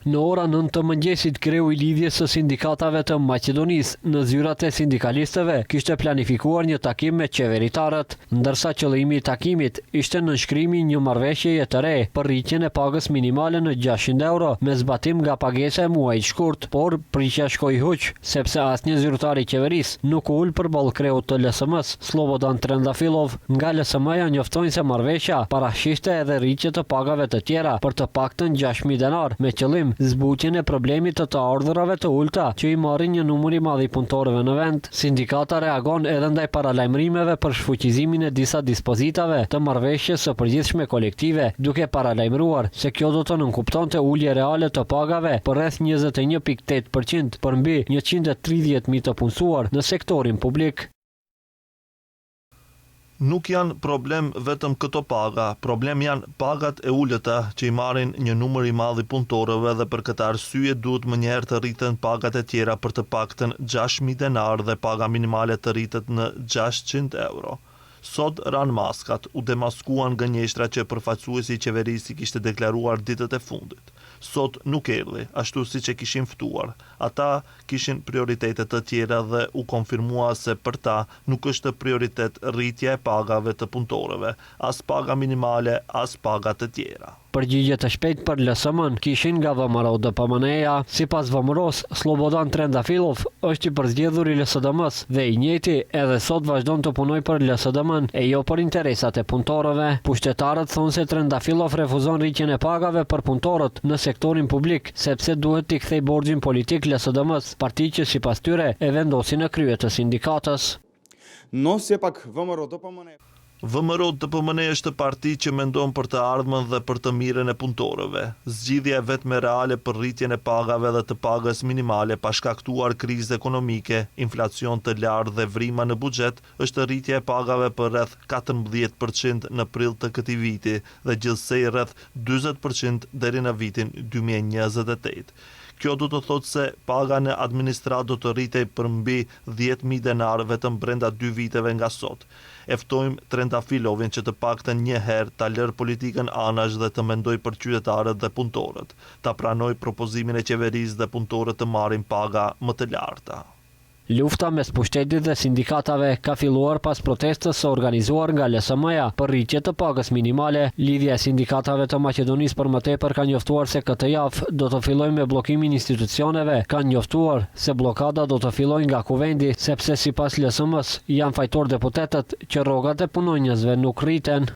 Në ora 9 të mëngjesit, kreu i lidhjes së sindikatave të Maqedonisë në zyrat e sindikalistëve kishte planifikuar një takim me qeveritarët, ndërsa qëllimi i takimit ishte nënshkrimi një marrëveshjeje të re për rritjen e pagës minimale në 600 euro me zbatim nga pagesa e muajit shkurt, por prishja shkoi huq, sepse asnjë zyrtar i qeverisë nuk ul përballë kreut të LSM-s, Slobodan Trendafilov. Nga LSM-ja njoftojnë se marrëveshja parashishte edhe rritje të pagave të tjera për të paktën 6.000 denar, me qëllim zbutjen e problemit të ardhurave të ulta që i marrin një numër i madh i punëtorëve në vend. Sindikata reagon edhe ndaj paralajmërimeve për shfuqizimin e disa dispozitave të marrëveshjes së përgjithshme kolektive, duke paralajmëruar se kjo do të nënkuptonte ulje reale të pagave për rreth 21.8% për mbi 130.000 të punësuar në sektorin publik. Nuk janë problem vetëm këto paga, problem janë pagat e ulëta që i marrin një numër i madh i punëtorëve dhe për këtë arsye duhet më njëherë të rriten pagat e tjera për të paktën 6.000 denar dhe paga minimale të rritet në 600 euro. Sot ran maskat, u demaskuan gënjeshtra që përfaqësuesi i qeverisë kishte deklaruar ditët e fundit. Sot nuk erdhi, ashtu siç e kishin ftuar. Ata kishin prioritete të tjera dhe u konfirmua se për ta nuk është prioritet rritja e pagave të punëtorëve, as paga minimale, as paga të tjera. Përgjigje të shpejt për LSM-n kishin nga VMRO DPMN-ja. Sipas VMRO-s, Slobodan Trendafilov është i përzgjedhur i LSDM-s dhe i njëjti edhe sot vazhdon të punojë për LSDM-n e jo për interesat e punëtorëve. Pushtetarët thonë se Trendafilov refuzon rritjen e pagave për punëtorët në sektorin publik, sepse duhet t'i kthej borxhin politik LSDM-s, parti që sipas tyre e vendosi në krye të sindikatës. No sepak VMRO DPMN. VMRO DPMN është parti që mendon për të ardhmen dhe për të mirën e punëtorëve. Zgjidhja e vetme reale për rritjen e pagave dhe të pagës minimale pa shkaktuar krizë ekonomike, inflacion të lartë dhe vrima në buxhet është rritja e pagave për rreth 14% në prill të këtij viti dhe gjithsej rreth 40% deri në vitin 2028. Kjo do të thotë se paga në administratë do të rritej për mbi 10.000 denar vetëm brenda 2 viteve nga sot. E ftojmë Trendafilovin që të paktën një herë ta lërë politikën anash dhe të mendoj për qytetarët dhe punëtorët, ta pranoj propozimin e qeverisë dhe punëtorët të marrin paga më të larta. Lufta mes pushtetit dhe sindikatave ka filluar pas protestës së organizuar nga LSM-ja për rritje të pagës minimale. Lidhja e sindikatave të Maqedonisë për më tepër ka njoftuar se këtë javë do të fillojë me bllokimin e institucioneve. Kanë njoftuar se bllokada do të fillojë nga kuvendi, sepse sipas LSM-s janë fajtor deputetët që rrogat e punonjësve nuk rriten.